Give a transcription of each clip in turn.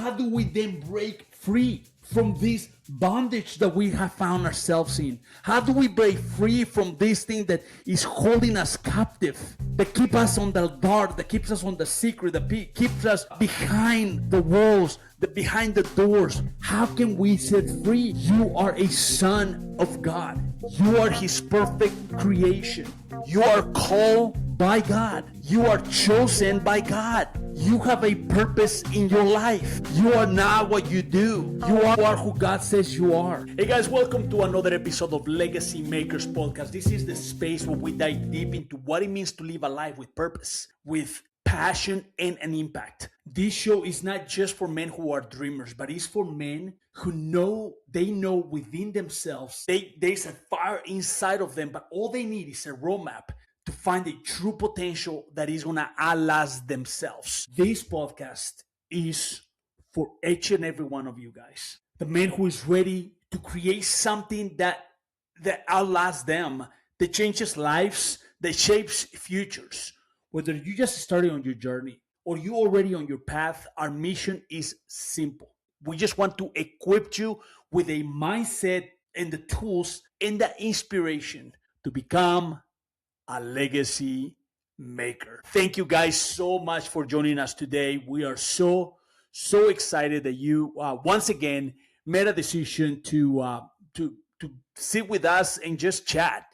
how do we then break free from this bondage that we have found ourselves in? How do we break free from this thing that is holding us captive, that keeps us on the dark, that keeps us on the secret, that keeps us behind the walls, behind the doors? How can we set free? You are a son of God. You are his perfect creation. You are called by God. You are chosen by God. You have a purpose in your life. You are not what you do. You are who God says you are. Hey guys, welcome to another episode of Legacy Makers Podcast. This is the space where we dive deep into what it means to live a life with purpose, with passion and an impact. This show is not just for men who are dreamers, but it's for men who know within themselves there's a fire inside of them, but all they need is a roadmap to find the true potential that is going to outlast themselves. This podcast is for each and every one of you guys. The man who is ready to create something that outlasts them, that changes lives, that shapes futures. Whether you just started on your journey or you already on your path, our mission is simple. We just want to equip you with a mindset and the tools and the inspiration to become a legacy maker. Thank you guys so much for joining us today. We are so excited that you once again made a decision to sit with us and just chat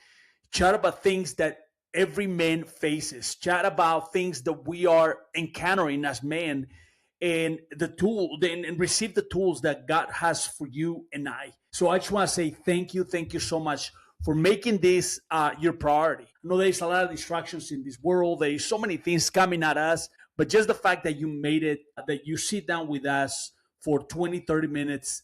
about things that every man faces, chat about things that we are encountering as men, and and receive the tools that God has for you and I. So I just want to say thank you so much for making this your priority. I know there's a lot of distractions in this world. There's so many things coming at us, but just the fact that you made it, that you sit down with us for 20-30 minutes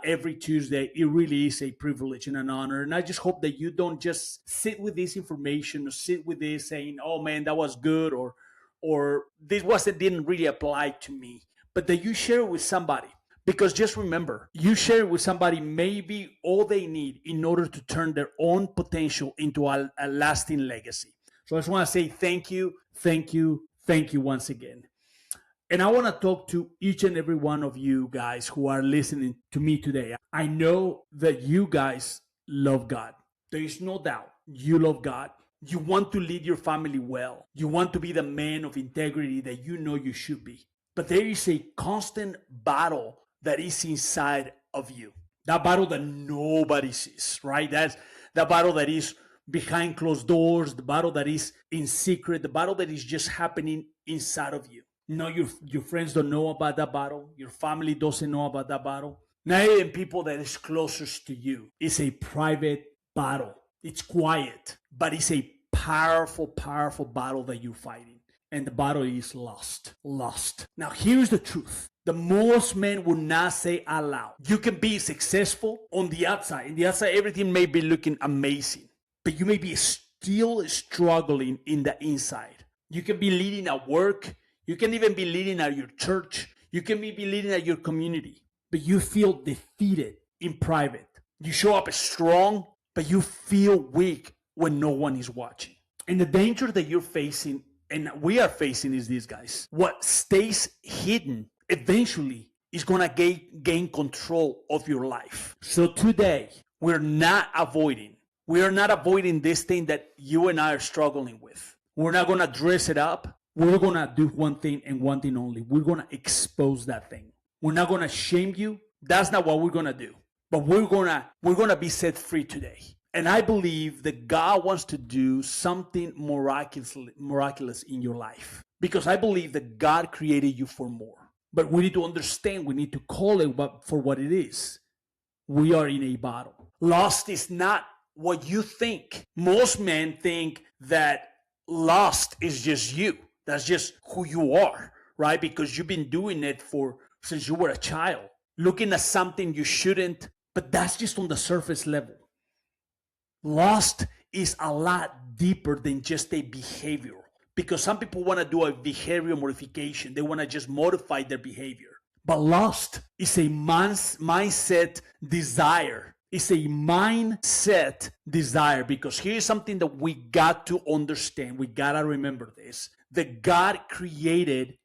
every Tuesday, it really is a privilege and an honor. And I just hope that you don't just sit with this information or sit with this saying, oh man, that was good, or this didn't really apply to me, but that you share it with somebody. Because just remember, you share it with somebody maybe all they need in order to turn their own potential into a lasting legacy. So I just want to say thank you once again. And I want to talk to each and every one of you guys who are listening to me today. I know that you guys love God. There is no doubt you love God. You want to lead your family well. You want to be the man of integrity that you know you should be. But there is a constant battle that is inside of you. That battle that nobody sees, right? That's the battle that is behind closed doors, the battle that is in secret, the battle that is just happening inside of you. No, your friends don't know about that battle. Your family doesn't know about that battle. Not even people that is closest to you. It's a private battle. It's quiet, but it's a powerful battle that you're fighting. And the battle is lost. Now, here's the truth. The most men will not say out loud. You can be successful on the outside. In the outside, everything may be looking amazing, but you may be still struggling in the inside. You can be leading at work. You can even be leading at your church. You can be leading at your community, but you feel defeated in private. You show up strong, but you feel weak when no one is watching. And the danger that you're facing and we are facing is this, guys. What stays hidden eventually is going to gain control of your life. So today, we are not avoiding this thing that you and I are struggling with. We're not going to dress it up. We're going to do one thing and one thing only. We're going to expose that thing. We're not going to shame you. That's not what we're going to do. But we're going to be set free today. And I believe that God wants to do something miraculous in your life. Because I believe that God created you for more. But we need to understand, we need to call it for what it is. We are in a battle. Lost is not what you think. Most men think that lost is just you. That's just who you are, right? Because you've been doing it since you were a child. Looking at something you shouldn't, but that's just on the surface level. Lost is a lot deeper than just a behavior. Because some people want to do a behavior modification. They want to just modify their behavior. But lost is a mindset desire. It's a mindset desire. Because here's something that we got to understand. We got to remember this. That God created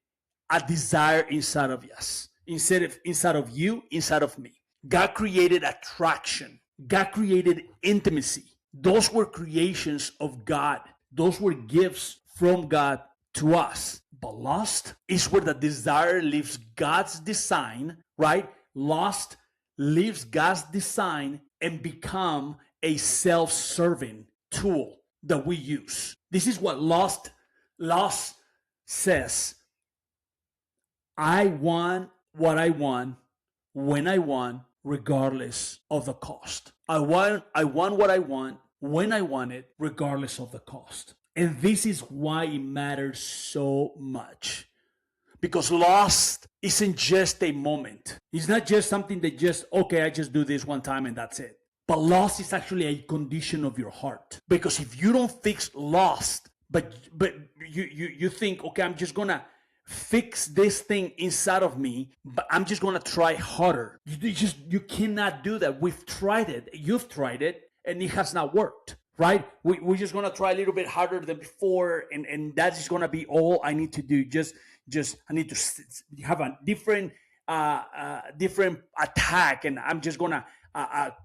a desire inside of us. inside of you, inside of me. God created attraction. God created intimacy. Those were creations of God. Those were gifts from God to us. But lust is where the desire leaves God's design, right? Lust leaves God's design and become a self-serving tool that we use. This is what lust says. I want what I want when I want, regardless of the cost. I want what I want when I want it, regardless of the cost. And this is why it matters so much. Because lust isn't just a moment. It's not just something that just, okay, I just do this one time and that's it. But lust is actually a condition of your heart. Because if you don't fix lust, but you think, okay, I'm just gonna fix this thing inside of me, but I'm just gonna try harder. You cannot do that. We've tried it. You've tried it, and it has not worked. Right? We're just gonna try a little bit harder than before, and that is gonna be all I need to do. Just I need to have a different attack, and I'm just gonna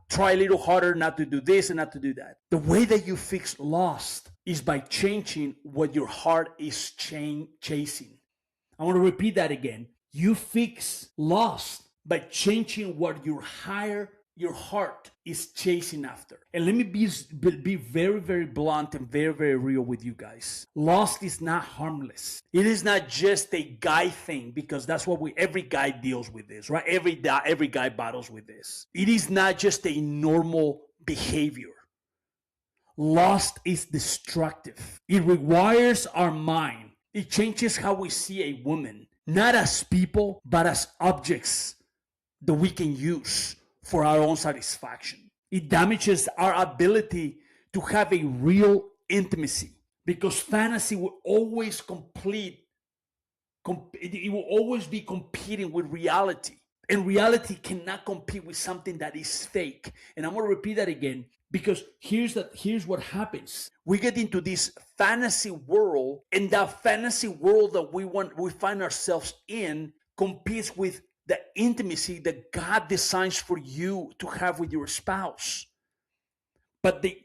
try a little harder not to do this and not to do that. The way that you fix lust is by changing what your heart is chasing. I want to repeat that again. You fix lust by changing what your heart is chasing after. And let me be very, very blunt and very, very real with you guys. Lust is not harmless. It is not just a guy thing, because that's what every guy deals with this, right? Every guy battles with this. It is not just a normal behavior. Lust is destructive. It rewires our mind. It changes how we see a woman, not as people, but as objects that we can use for our own satisfaction. It damages our ability to have a real intimacy, because fantasy will always it will always be competing with reality. And reality cannot compete with something that is fake. And I'm going to repeat that again, because here's what happens. We get into this fantasy world, and that fantasy world that we find ourselves in competes with the intimacy that God designs for you to have with your spouse. But the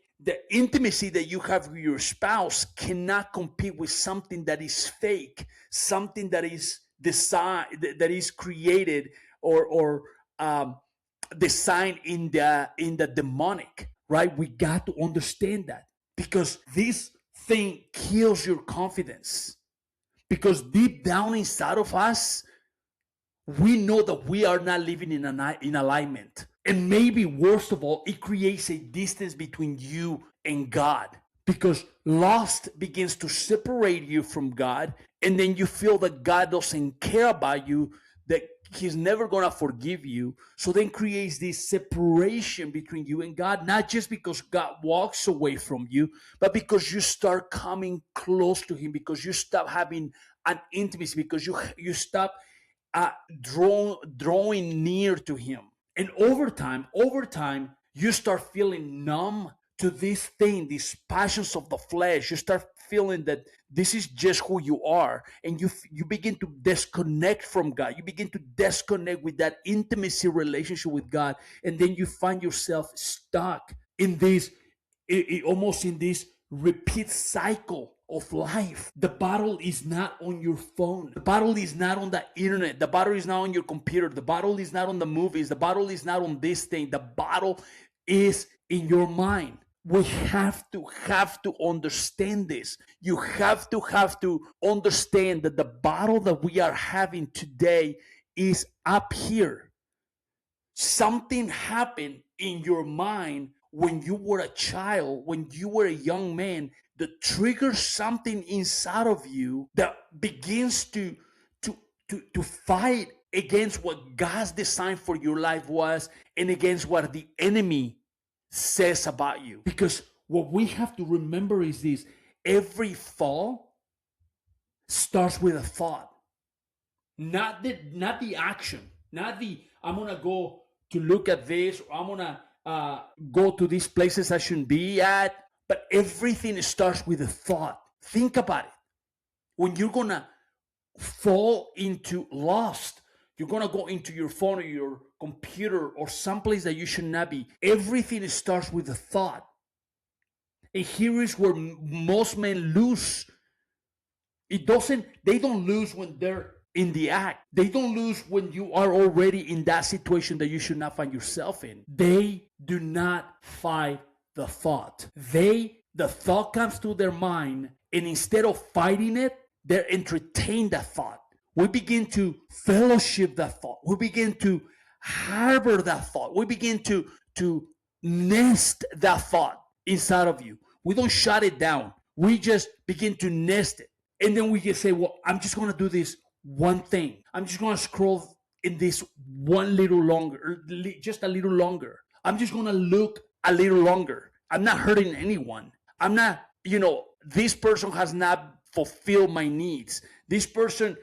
intimacy that you have with your spouse cannot compete with something that is fake, something that is designed, that is created or designed in the demonic, right? We got to understand that, because this thing kills your confidence. Because deep down inside of us, we know that we are not living in alignment. And maybe worst of all, it creates a distance between you and God, because lust begins to separate you from God, and then you feel that God doesn't care about you, that he's never going to forgive you. So then creates this separation between you and God, not just because God walks away from you, but because you start coming close to him, because you stop having an intimacy, because you stop drawing near to him. And over time, you start feeling numb to this thing, these passions of the flesh. You start feeling that this is just who you are, and you begin to disconnect from God. You begin to disconnect with that intimacy relationship with God, and then you find yourself stuck in this, almost in this repeat cycle of life. The battle is not on your phone. The battle is not on the internet. The battle is not on your computer. The battle is not on the movies. The battle is not on this thing. The battle is in your mind. We have to understand this. You have to understand that the battle that we are having today is up here. Something happened in your mind when you were a child, when you were a young man, that triggers something inside of you that begins to fight against what God's design for your life was, and against what the enemy says about you. Because what we have to remember is this: every fall starts with a thought. Not the action, not the I'm gonna go to look at this, or I'm gonna go to these places I shouldn't be at. But everything starts with a thought. Think about it. When you're gonna fall into lust, You're gonna go into your phone or your computer or someplace that you should not be. Everything starts with a thought. And here is where most men lose. They don't lose when they're in the act. They don't lose when you are already in that situation that you should not find yourself in. They do not fight the thought. The thought comes to their mind, and instead of fighting it, they entertain that thought. We begin to fellowship that thought. We begin to harbor that thought. We begin to nest that thought inside of you. We don't shut it down. We just begin to nest it. And then we just say, well, I'm just going to do this one thing. I'm just going to scroll in this one little longer, just a little longer. I'm just going to look a little longer. I'm not hurting anyone. I'm not, this person has not fulfilled my needs. This person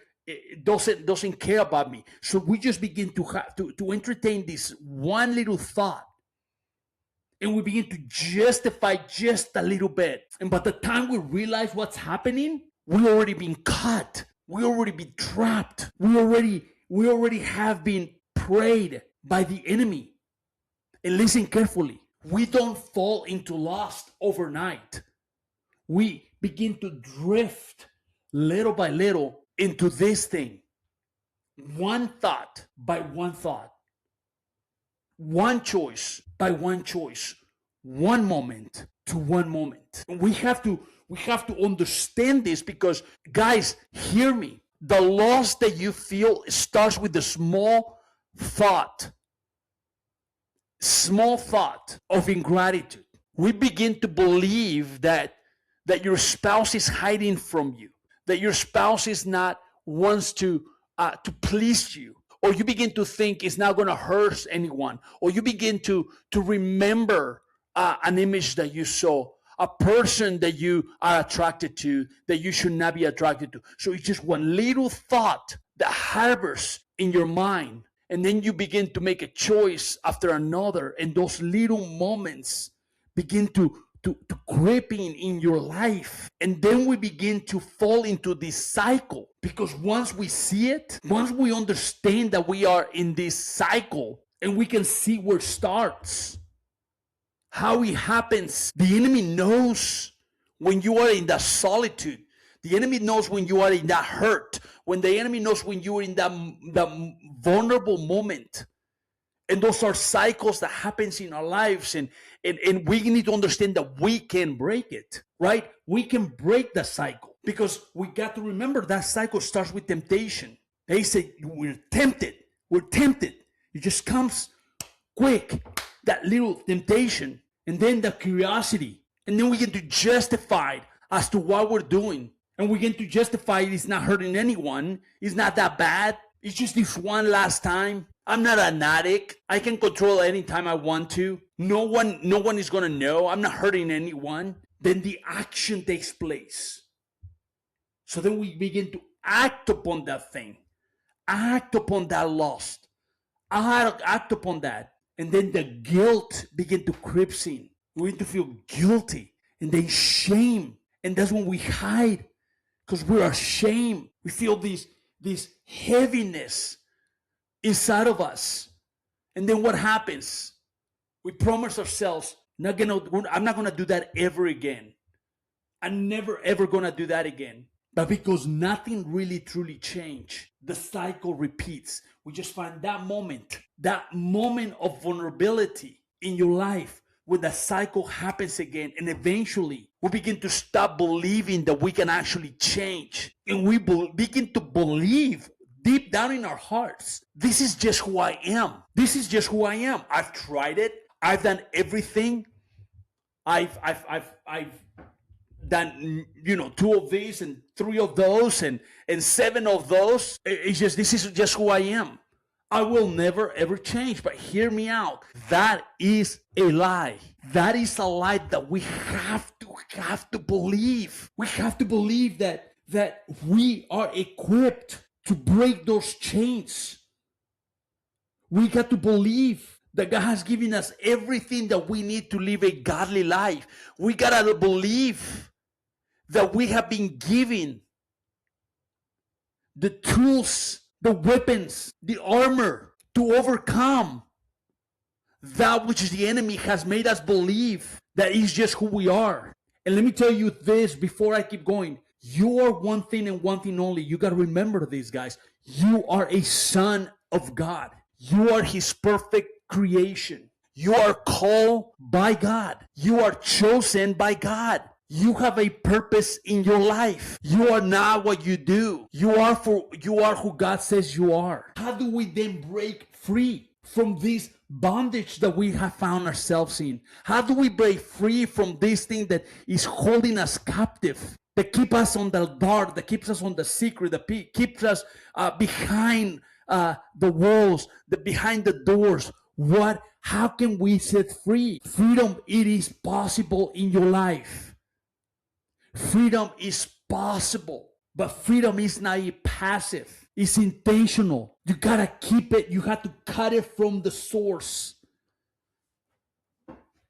doesn't care about me. So we just begin to entertain this one little thought. And we begin to justify just a little bit. And by the time we realize what's happening, we already been caught. We already been trapped. We already have been preyed by the enemy. And listen carefully. We don't fall into lust overnight. We begin to drift little by little into this thing. One thought by one thought. One choice by one choice. One moment to one moment. We have to understand this because, guys, hear me. The loss that you feel starts with the small thought of ingratitude. We begin to believe that your spouse is hiding from you, that your spouse is not wants to please you, or you begin to think it's not going to hurt anyone, or you begin to remember an image that you saw, a person that you are attracted to that you should not be attracted to. So it's just one little thought that harbors in your mind, and then you begin to make a choice after another, and those little moments begin to creep in your life. And then we begin to fall into this cycle, because once we see it, once we understand that we are in this cycle, and we can see where it starts, how it happens. The enemy knows when you are in that solitude. The enemy knows when you are in that hurt. When the enemy knows when you are in that vulnerable moment. And those are cycles that happens in our lives. And we need to understand that we can break it, right? We can break the cycle, because we got to remember that cycle starts with temptation. They say we're tempted. It just comes quick, that little temptation, and then the curiosity. And then we get to justify it as to what we're doing. And we get to justify it's not hurting anyone. It's not that bad. It's just this one last time. I'm not an addict. I can control anytime I want to. No one is going to know. I'm not hurting anyone. Then the action takes place. So then we begin to act upon that thing. Act upon that lust. Act upon that. And then the guilt begin to creep in. We begin to feel guilty. And then shame. And that's when we hide, because we're ashamed. We feel this heaviness inside of us. And then what happens? We promise ourselves, I'm not going to do that ever again. I'm never ever going to do that again. But because nothing really truly changed, the cycle repeats. We just find that moment of vulnerability in your life when the cycle happens again. And eventually we begin to stop believing that we can actually change. And we begin to believe deep down in our hearts, this is just who I am. This is just who I am. I've tried it. I've done everything. I've done, 2 of these and 3 of those and 7 of those. It's just, this is just who I am. I will never ever change. But hear me out. That is a lie. That is a lie that we have to believe. We have to believe that we are equipped to break those chains. We got to believe that God has given us everything that we need to live a godly life. We got to believe that we have been given the tools the weapons, the armor to overcome that which the enemy has made us believe that is just who we are. And let me tell you this before I keep going. You are one thing and one thing only. You got to remember this, guys. You are a son of God. You are his perfect creation. You are called by God. You are chosen by God. You have a purpose in your life. You are not what you do. You are who God says you are. How do we then break free from this bondage that we have found ourselves in? How do we break free from this thing that is holding us captive, that keep us on the dark, that keeps us on the secret, that keeps us behind the walls, behind the doors? How can we set free? Freedom, it is possible in your life. Freedom is possible, but freedom is not passive. It's intentional. You gotta keep it. You have to cut it from the source.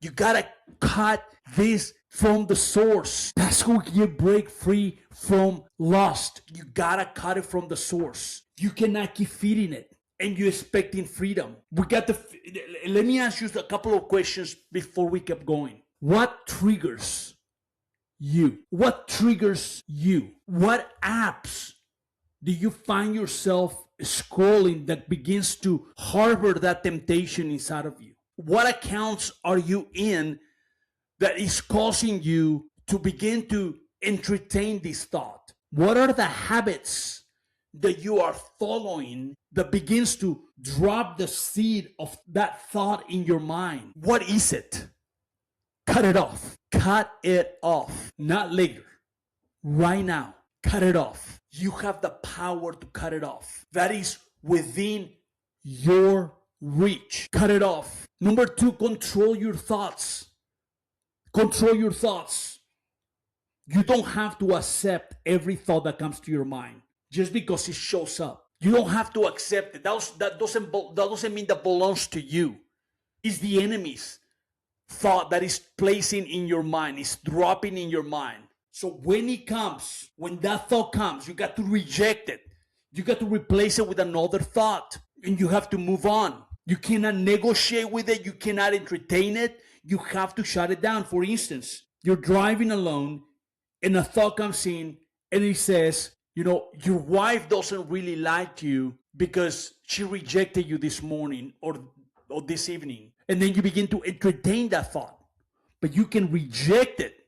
You gotta cut this from the source. That's how you break free from lust. You gotta cut it from the source. You cannot keep feeding it and you're expecting freedom. Let me ask you a couple of questions before we keep going. What triggers you? What triggers you? What apps do you find yourself scrolling that begins to harbor that temptation inside of you? What accounts are you in that is causing you to begin to entertain this thought? What are the habits that you are following that begins to drop the seed of that thought in your mind? What is it? Cut it off. Cut it off. Not later. Right now. Cut it off. You have the power to cut it off. That is within your reach. Cut it off. Number 2, control your thoughts. Control your thoughts. You don't have to accept every thought that comes to your mind just because it shows up. You don't have to accept it. That doesn't mean that belongs to you. It's the enemy's thought that is placing in your mind, is dropping in your mind. So when that thought comes, you got to reject it. You got to replace it with another thought, and you have to move on. You cannot negotiate with it. You cannot entertain it. You have to shut it down. For instance, you're driving alone and a thought comes in and it says, your wife doesn't really like you because she rejected you this morning or this evening. And then you begin to entertain that thought. But you can reject it.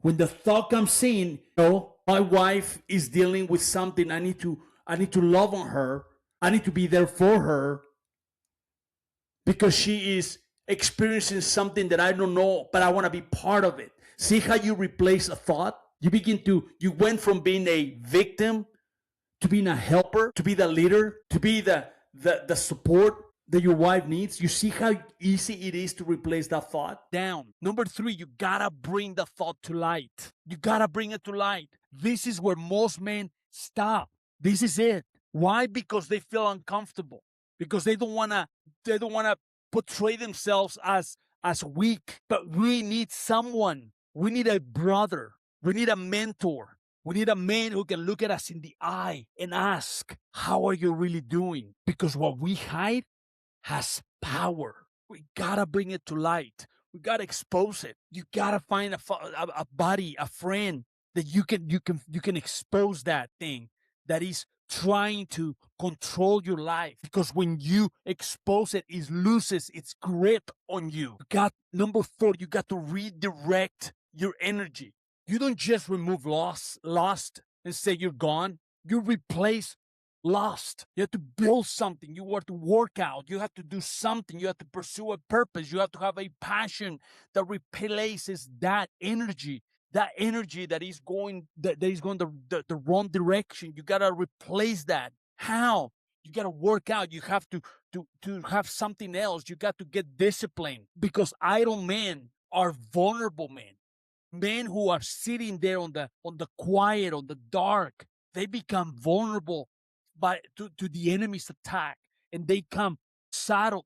When the thought comes in, my wife is dealing with something. I need to love on her. I need to be there for her because she is experiencing something that I don't know, but I want to be part of it. See how you replace a thought? You went from being a victim to being a helper, to be the leader, to be the support that your wife needs. You see how easy it is to replace that thought? Down. Number 3, you gotta bring the thought to light. You gotta bring it to light. This is where most men stop. This is it. Why? Because they feel uncomfortable. Because they don't wanna portray themselves as weak. But we need someone. We need a brother. We need a mentor. We need a man who can look at us in the eye and ask, how are you really doing? Because what we hide has power. We gotta bring it to light. We gotta expose it. You gotta find a buddy, a friend that you can expose that thing that is trying to control your life. Because when you expose it, it loses its grip on you. Number 4, you got to redirect your energy. You don't just remove lost and say you're gone. You replace lost. You have to build something. You have to work out. You have to do something. You have to pursue a purpose. You have to have a passion that replaces that energy that is going the wrong direction. You got to replace that. How? You got to work out. You have to have something else. You got to get disciplined, because idle men are vulnerable men. Men who are sitting there on the quiet, on the dark, they become vulnerable to the enemy's attack, and they come settle.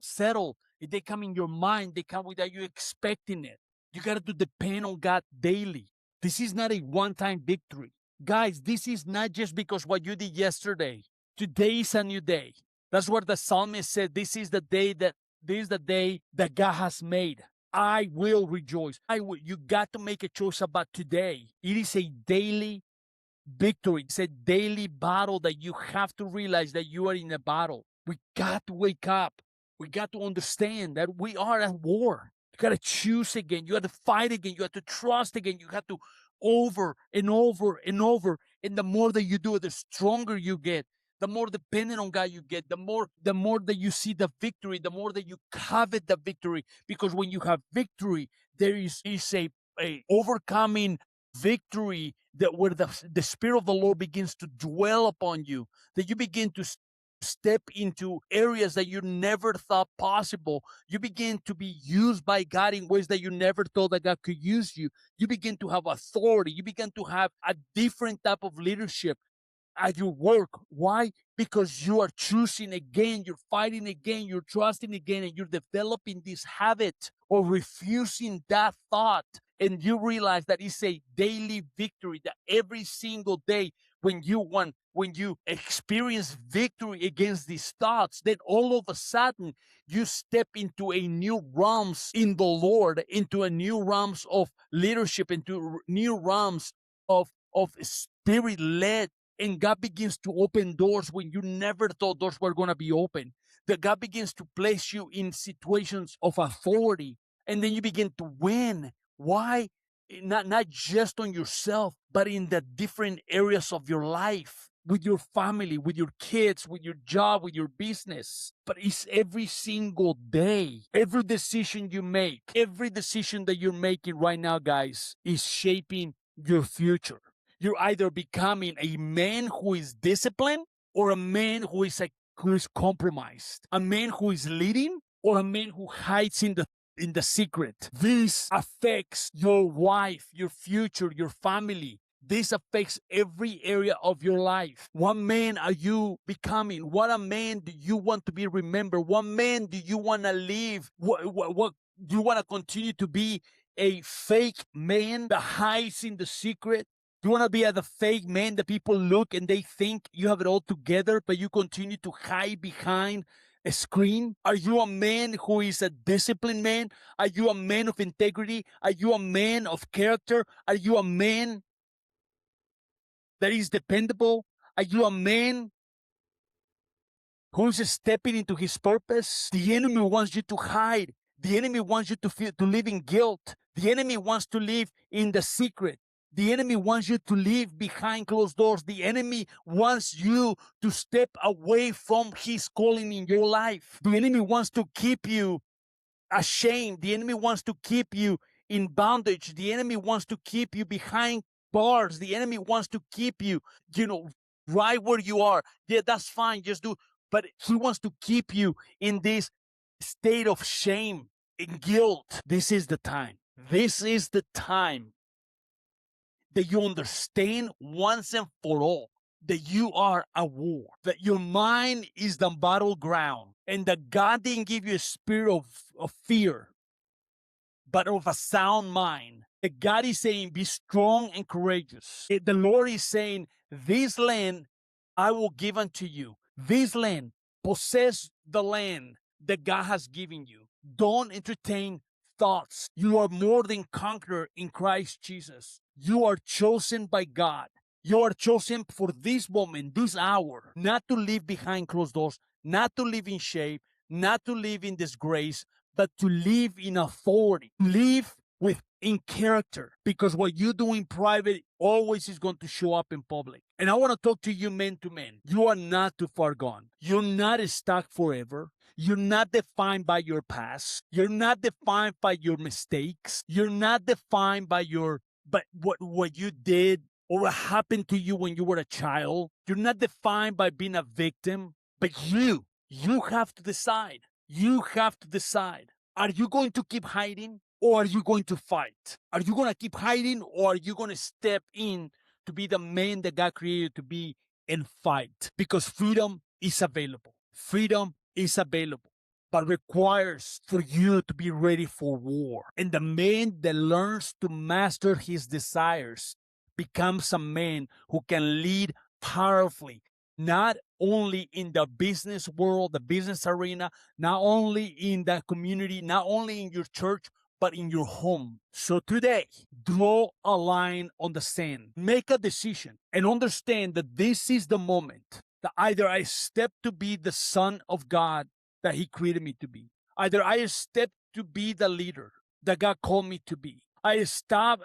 They come in your mind. They come without you expecting it. You got to depend on God daily. This is not a one-time victory. Guys, this is not just because what you did yesterday. Today is a new day. That's what the psalmist said. This is the day that God has made. I will rejoice. You got to make a choice about today. It is a daily victory. It's a daily battle that you have to realize that you are in a battle. We got to wake up. We got to understand that we are at war. You got to choose again. You got to fight again. You have to trust again. You have to over and over and over. And the more that you do it, the stronger you get. The more dependent on God you get, the more that you see the victory, the more that you covet the victory. Because when you have victory, there is a overcoming victory that where the Spirit of the Lord begins to dwell upon you, that you begin to step into areas that you never thought possible. You begin to be used by God in ways that you never thought that God could use you. You begin to have authority. You begin to have a different type of leadership at your work. Why? Because you are choosing again, you're fighting again, you're trusting again, and you're developing this habit of refusing that thought. And you realize that it's a daily victory, that every single day when you experience victory against these thoughts, then all of a sudden you step into a new realms in the Lord, into a new realms of leadership, into new realms of spirit led. And God begins to open doors when you never thought doors were going to be open. That God begins to place you in situations of authority. And then you begin to win. Why? Not just on yourself, but in the different areas of your life, with your family, with your kids, with your job, with your business. But it's every single day. Every decision you make, every decision that you're making right now, guys, is shaping your future. You're either becoming a man who is disciplined or a man who is compromised, a man who is leading or a man who hides in the secret. This affects your wife, your future, your family. This affects every area of your life. What man are you becoming? What a man do you want to be remembered? What man do you want to live? What do you want to continue to be? A fake man that hides in the secret? You want to be the fake man that people look and they think you have it all together, but you continue to hide behind a screen? Are you a man who is a disciplined man? Are you a man of integrity? Are you a man of character? Are you a man that is dependable? Are you a man who's stepping into his purpose? The enemy wants you to hide. The enemy wants you to live in guilt. The enemy wants to live in the secret. The enemy wants you to live behind closed doors. The enemy wants you to step away from his calling in your life. The enemy wants to keep you ashamed. The enemy wants to keep you in bondage. The enemy wants to keep you behind bars. The enemy wants to keep you, right where you are. Yeah, that's fine. Just do. But he wants to keep you in this state of shame and guilt. This is the time. This is the time that you understand once and for all that you are at war, that your mind is the battleground, and that God didn't give you a spirit of fear, but of a sound mind. That God is saying, be strong and courageous. The Lord is saying, this land I will give unto you. This land, possess the land that God has given you. Don't entertain thoughts. You are more than conqueror in Christ Jesus. You are chosen by God. You are chosen for this moment, this hour, not to live behind closed doors, not to live in shame, not to live in disgrace, but to live in authority, live in character, because what you do in private always is going to show up in public. And I want to talk to you men to men. You are not too far gone. You're not stuck forever. You're not defined by your past. You're not defined by your mistakes. You're not defined by what you did or what happened to you when you were a child. You're not defined by being a victim, but you have to decide. You have to decide. Are you going to keep hiding or are you going to fight? Are you going to keep hiding or are you going to step in to be the man that God created to be and fight? Because freedom is available. Freedom is available, but requires for you to be ready for war. And the man that learns to master his desires becomes a man who can lead powerfully, not only in the business world, the business arena, not only in the community, not only in your church, but in your home. So today, draw a line on the sand, make a decision, and understand that this is the moment that either I step to be the son of God that He created me to be, either I step to be the leader that God called me to be. I step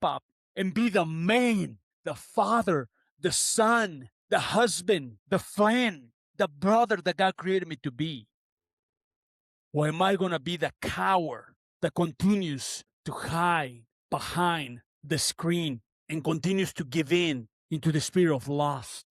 up and be the man, the father, the son, the husband, the friend, the brother that God created me to be. Or am I going to be the coward that continues to hide behind the screen and continues to give in into the spirit of lust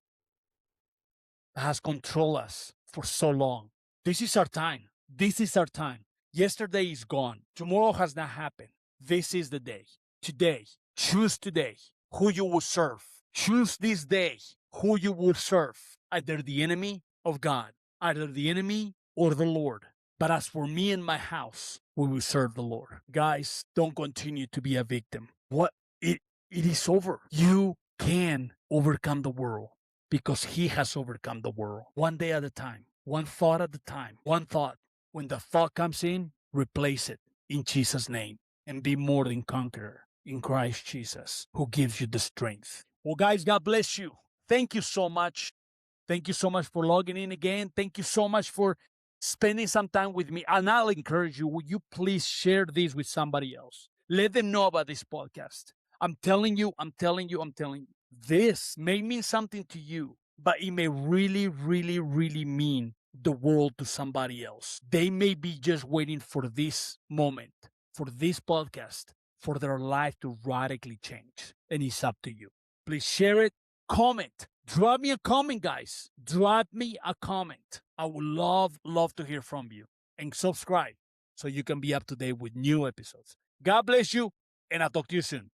that has controlled us for so long? This is our time. This is our time. Yesterday is gone. Tomorrow has not happened. This is the day. Today. Choose today who you will serve. Choose this day who you will serve. Either the enemy of God, either the enemy or the Lord. But as for me and my house, we will serve the Lord. Guys, don't continue to be a victim. It is over. You can overcome the world because He has overcome the world. One day at a time, one thought at a time, one thought. When the thought comes in, replace it in Jesus' name and be more than conqueror in Christ Jesus, who gives you the strength. Well, guys, God bless you. Thank you so much. Thank you so much for logging in again. Thank you so much for spending some time with me. And I'll encourage you, would you please share this with somebody else? Let them know about this podcast. I'm telling you, this may mean something to you, but it may really, really, really mean the world to somebody else. They may be just waiting for this moment, for this podcast, for their life to radically change. And it's up to you. Please share it, comment. Drop me a comment, guys. Drop me a comment. I would love to hear from you. And subscribe so you can be up to date with new episodes. God bless you, and I'll talk to you soon.